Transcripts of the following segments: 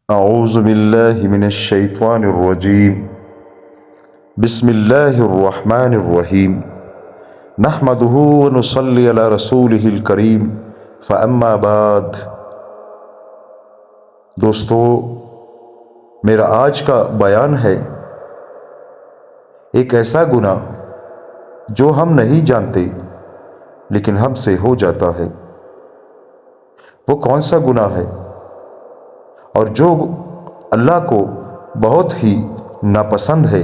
اعوذ باللہ من الشیطان الرجیم بسم اللہ الرحمن الرحیم نحمدہ ونصلی علی رسولہ الکریم فاما بعد۔ دوستو، میرا آج کا بیان ہے ایک ایسا گناہ جو ہم نہیں جانتے لیکن ہم سے ہو جاتا ہے۔ وہ کون سا گناہ ہے اور جو اللہ کو بہت ہی ناپسند ہے،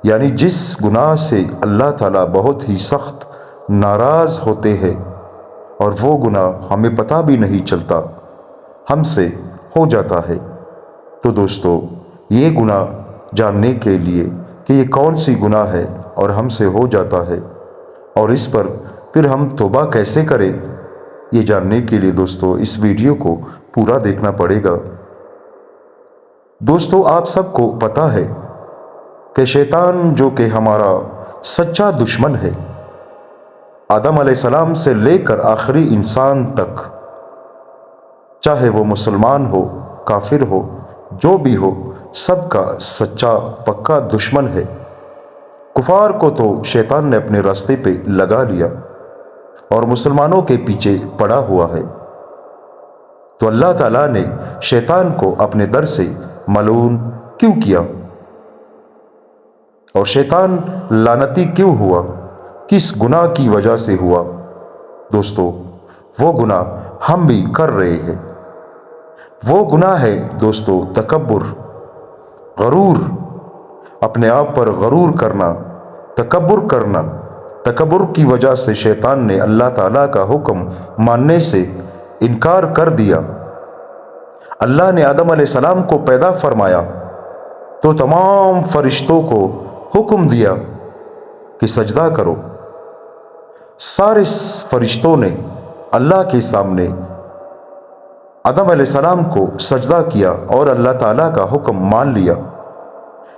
یعنی جس گناہ سے اللہ تعالیٰ بہت ہی سخت ناراض ہوتے ہیں اور وہ گناہ ہمیں پتہ بھی نہیں چلتا، ہم سے ہو جاتا ہے۔ تو دوستو، یہ گناہ جاننے کے لیے کہ یہ کون سی گناہ ہے اور ہم سے ہو جاتا ہے اور اس پر پھر ہم توبہ کیسے کریں، یہ جاننے کے لیے دوستو اس ویڈیو کو پورا دیکھنا پڑے گا۔ دوستو، آپ سب کو پتہ ہے کہ شیطان جو کہ ہمارا سچا دشمن ہے، آدم علیہ السلام سے لے کر آخری انسان تک، چاہے وہ مسلمان ہو، کافر ہو، جو بھی ہو، سب کا سچا پکا دشمن ہے۔ کفار کو تو شیطان نے اپنے راستے پہ لگا لیا اور مسلمانوں کے پیچھے پڑا ہوا ہے۔ تو اللہ تعالیٰ نے شیطان کو اپنے در سے ملعون کیوں کیا اور شیطان لعنتی کیوں ہوا، کس گناہ کی وجہ سے ہوا؟ دوستو، وہ گناہ ہم بھی کر رہے ہیں۔ وہ گناہ ہے دوستو تکبر، غرور، اپنے آپ پر غرور کرنا، تکبر کرنا۔ تکبر کی وجہ سے شیطان نے اللہ تعالیٰ کا حکم ماننے سے انکار کر دیا۔ اللہ نے آدم علیہ السلام کو پیدا فرمایا تو تمام فرشتوں کو حکم دیا کہ سجدہ کرو۔ سارے فرشتوں نے اللہ کے سامنے آدم علیہ السلام کو سجدہ کیا اور اللہ تعالیٰ کا حکم مان لیا،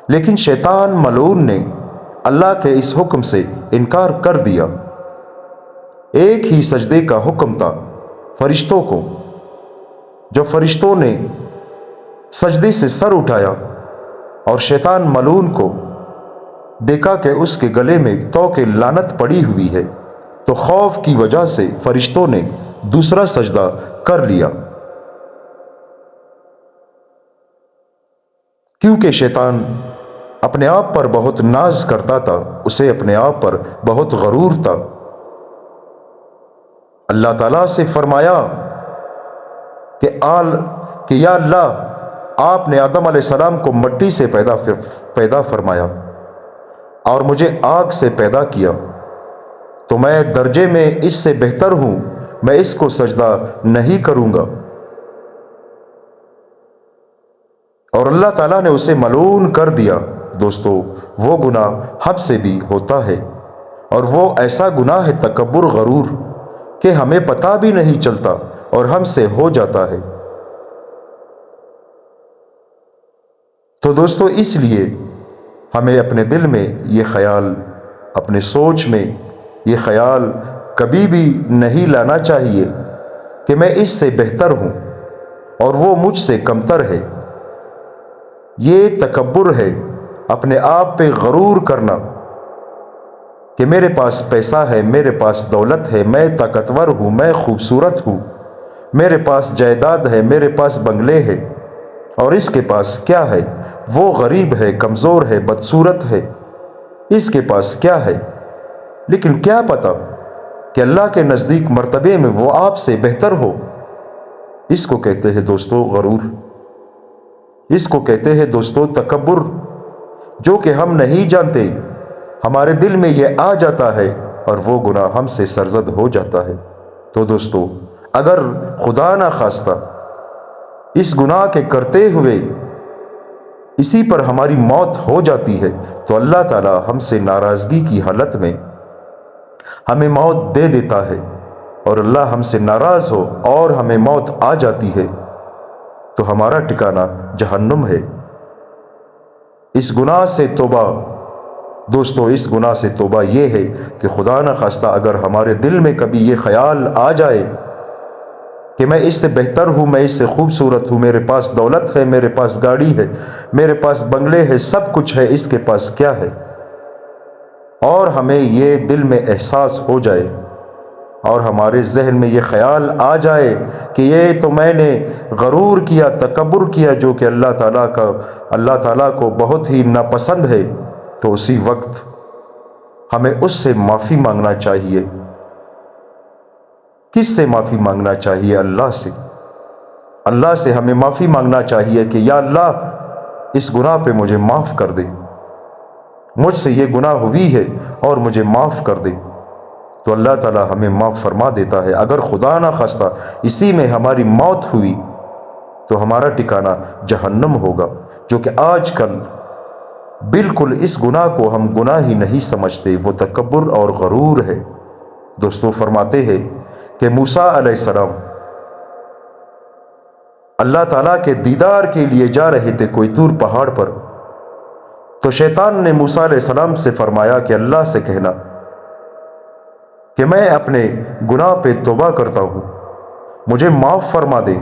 لیکن شیطان ملعون نے اللہ کے اس حکم سے انکار کر دیا۔ ایک ہی سجدے کا حکم تھا فرشتوں کو۔ جب فرشتوں نے سجدے سے سر اٹھایا اور شیطان ملعون کو دیکھا کہ اس کے گلے میں توق لعنت پڑی ہوئی ہے، تو خوف کی وجہ سے فرشتوں نے دوسرا سجدہ کر لیا، کیونکہ شیطان اپنے آپ پر بہت ناز کرتا تھا، اسے اپنے آپ پر بہت غرور تھا۔ اللہ تعالیٰ سے فرمایا کہ یا اللہ، آپ نے آدم علیہ السلام کو مٹی سے پیدا فرمایا اور مجھے آگ سے پیدا کیا، تو میں درجے میں اس سے بہتر ہوں، میں اس کو سجدہ نہیں کروں گا۔ اور اللہ تعالیٰ نے اسے ملعون کر دیا۔ دوستو، وہ گناہ ہم سے بھی ہوتا ہے اور وہ ایسا گناہ ہے تکبر، غرور، کہ ہمیں پتہ بھی نہیں چلتا اور ہم سے ہو جاتا ہے۔ تو دوستو، اس لیے ہمیں اپنے دل میں یہ خیال، اپنے سوچ میں یہ خیال کبھی بھی نہیں لانا چاہیے کہ میں اس سے بہتر ہوں اور وہ مجھ سے کمتر ہے۔ یہ تکبر ہے، اپنے آپ پہ غرور کرنا کہ میرے پاس پیسہ ہے، میرے پاس دولت ہے، میں طاقتور ہوں، میں خوبصورت ہوں، میرے پاس جائیداد ہے، میرے پاس بنگلے ہے، اور اس کے پاس کیا ہے؟ وہ غریب ہے، کمزور ہے، بدصورت ہے، اس کے پاس کیا ہے؟ لیکن کیا پتہ کہ اللہ کے نزدیک مرتبے میں وہ آپ سے بہتر ہو۔ اس کو کہتے ہیں دوستو غرور، اس کو کہتے ہیں دوستو تکبر، جو کہ ہم نہیں جانتے، ہمارے دل میں یہ آ جاتا ہے اور وہ گناہ ہم سے سرزد ہو جاتا ہے۔ تو دوستو، اگر خدا نہ خواستہ اس گناہ کے کرتے ہوئے اسی پر ہماری موت ہو جاتی ہے، تو اللہ تعالیٰ ہم سے ناراضگی کی حالت میں ہمیں موت دے دیتا ہے، اور اللہ ہم سے ناراض ہو اور ہمیں موت آ جاتی ہے تو ہمارا ٹھکانہ جہنم ہے۔ اس گناہ سے توبہ، دوستو، اس گناہ سے توبہ یہ ہے کہ خدا نہ خواستہ اگر ہمارے دل میں کبھی یہ خیال آ جائے کہ میں اس سے بہتر ہوں، میں اس سے خوبصورت ہوں، میرے پاس دولت ہے، میرے پاس گاڑی ہے، میرے پاس بنگلے ہے، سب کچھ ہے، اس کے پاس کیا ہے؟ اور ہمیں یہ دل میں احساس ہو جائے اور ہمارے ذہن میں یہ خیال آ جائے کہ یہ تو میں نے غرور کیا، تکبر کیا، جو کہ اللہ تعالیٰ کو بہت ہی ناپسند ہے، تو اسی وقت ہمیں اس سے معافی مانگنا چاہیے۔ کس سے معافی مانگنا چاہیے؟ اللہ سے۔ اللہ سے ہمیں معافی مانگنا چاہیے کہ یا اللہ اس گناہ پہ مجھے معاف کر دے، مجھ سے یہ گناہ ہوئی ہے اور مجھے معاف کر دے، تو اللہ تعالیٰ ہمیں معاف فرما دیتا ہے۔ اگر خدا نہ خواستہ اسی میں ہماری موت ہوئی تو ہمارا ٹھکانہ جہنم ہوگا، جو کہ آج کل بالکل اس گناہ کو ہم گناہ ہی نہیں سمجھتے، وہ تکبر اور غرور ہے۔ دوستو فرماتے ہیں کہ موسیٰ علیہ السلام اللہ تعالیٰ کے دیدار کے لیے جا رہے تھے کوئی طور پہاڑ پر، تو شیطان نے موسیٰ علیہ السلام سے فرمایا کہ اللہ سے کہنا کہ میں اپنے گناہ پہ توبہ کرتا ہوں، مجھے معاف فرما دے۔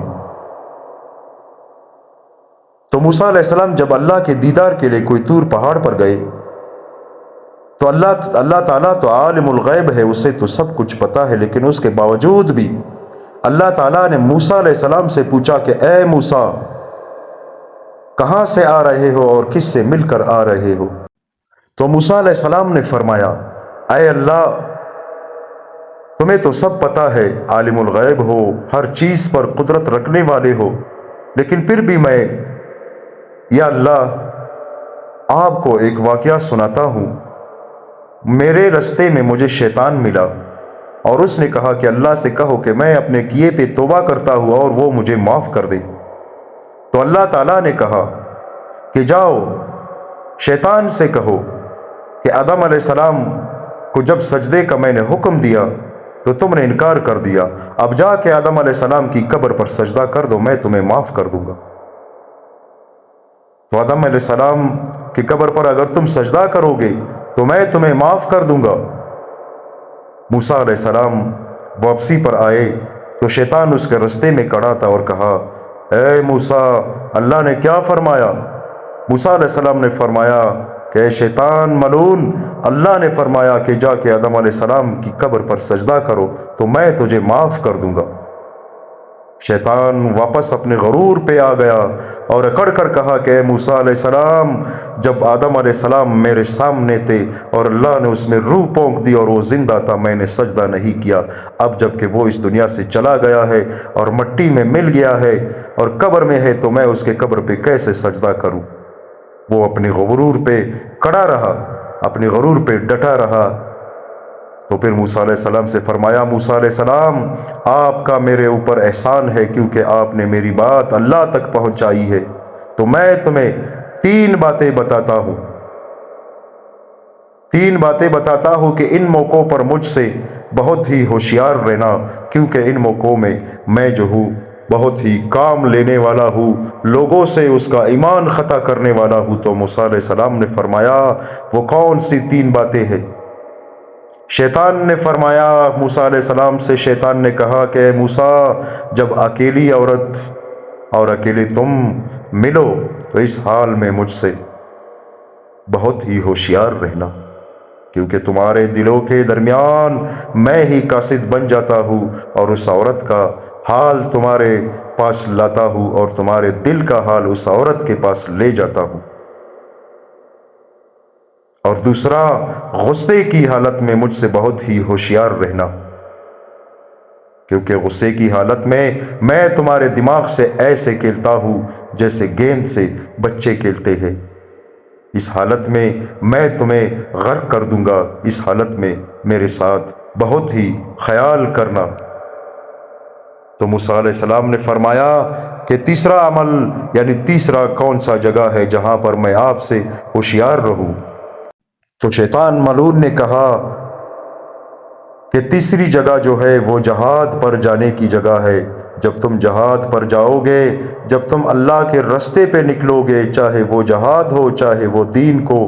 تو موسیٰ علیہ السلام جب اللہ کے دیدار کے لیے کوئی طور پہاڑ پر گئے تو اللہ تعالیٰ تو عالم الغیب ہے، اسے تو سب کچھ پتا ہے، لیکن اس کے باوجود بھی اللہ تعالیٰ نے موسیٰ علیہ السلام سے پوچھا کہ اے موسیٰ کہاں سے آ رہے ہو اور کس سے مل کر آ رہے ہو؟ تو موسیٰ علیہ السلام نے فرمایا اے اللہ تمہیں تو سب پتا ہے، عالم الغیب ہو، ہر چیز پر قدرت رکھنے والے ہو، لیکن پھر بھی میں یا اللہ آپ کو ایک واقعہ سناتا ہوں۔ میرے رستے میں مجھے شیطان ملا اور اس نے کہا کہ اللہ سے کہو کہ میں اپنے کیے پہ توبہ کرتا ہوں اور وہ مجھے معاف کر دے۔ تو اللہ تعالیٰ نے کہا کہ جاؤ شیطان سے کہو کہ آدم علیہ السلام کو جب سجدے کا میں نے حکم دیا تو تم نے انکار کر دیا، اب جا کے آدم علیہ السلام کی قبر پر سجدہ کر دو، میں تمہیں معاف کر دوں گا۔ تو آدم علیہ السلام کی قبر پر اگر تم سجدہ کرو گے تو میں تمہیں معاف کر دوں گا۔ موسیٰ علیہ السلام واپسی پر آئے تو شیطان اس کے رستے میں کھڑا تھا اور کہا اے موسیٰ اللہ نے کیا فرمایا؟ موسیٰ علیہ السلام نے فرمایا کہ اے شیطان ملعون، اللہ نے فرمایا کہ جا کے آدم علیہ السلام کی قبر پر سجدہ کرو تو میں تجھے معاف کر دوں گا۔ شیطان واپس اپنے غرور پہ آ گیا اور اکڑ کر کہا کہ اے موسیٰ علیہ السلام جب آدم علیہ السلام میرے سامنے تھے اور اللہ نے اس میں روح پونک دی اور وہ زندہ تھا، میں نے سجدہ نہیں کیا، اب جب کہ وہ اس دنیا سے چلا گیا ہے اور مٹی میں مل گیا ہے اور قبر میں ہے تو میں اس کے قبر پہ کیسے سجدہ کروں؟ وہ اپنے غرور پہ کڑا رہا، اپنے غرور پہ ڈٹا رہا۔ تو پھر موسیٰ علیہ السلام سے فرمایا موسیٰ علیہ السلام آپ کا میرے اوپر احسان ہے کیونکہ آپ نے میری بات اللہ تک پہنچائی ہے، تو میں تمہیں تین باتیں بتاتا ہوں کہ ان موقعوں پر مجھ سے بہت ہی ہوشیار رہنا، کیونکہ ان موقعوں میں میں جو ہوں بہت ہی کام لینے والا ہوں، لوگوں سے اس کا ایمان خطا کرنے والا ہوں۔ تو موسیٰ علیہ السلام نے فرمایا وہ کون سی تین باتیں ہیں؟ شیطان نے فرمایا موسیٰ علیہ السلام سے، شیطان نے کہا کہ اے موسیٰ جب اکیلی عورت اور اکیلے تم ملو تو اس حال میں مجھ سے بہت ہی ہوشیار رہنا، کیونکہ تمہارے دلوں کے درمیان میں ہی قاصد بن جاتا ہوں اور اس عورت کا حال تمہارے پاس لاتا ہوں اور تمہارے دل کا حال اس عورت کے پاس لے جاتا ہوں۔ اور دوسرا غصے کی حالت میں مجھ سے بہت ہی ہوشیار رہنا، کیونکہ غصے کی حالت میں تمہارے دماغ سے ایسے کھیلتا ہوں جیسے گیند سے بچے کھیلتے ہیں، اس حالت میں تمہیں غرق کر دوں گا، اس حالت میں میرے ساتھ بہت ہی خیال کرنا۔ تو موسیٰ علیہ السلام نے فرمایا کہ تیسرا عمل یعنی تیسرا کون سا جگہ ہے جہاں پر میں آپ سے ہوشیار رہوں؟ تو شیطان ملعون نے کہا کہ تیسری جگہ جو ہے وہ جہاد پر جانے کی جگہ ہے۔ جب تم جہاد پر جاؤ گے، جب تم اللہ کے رستے پہ نکلو گے، چاہے وہ جہاد ہو، چاہے وہ دین کو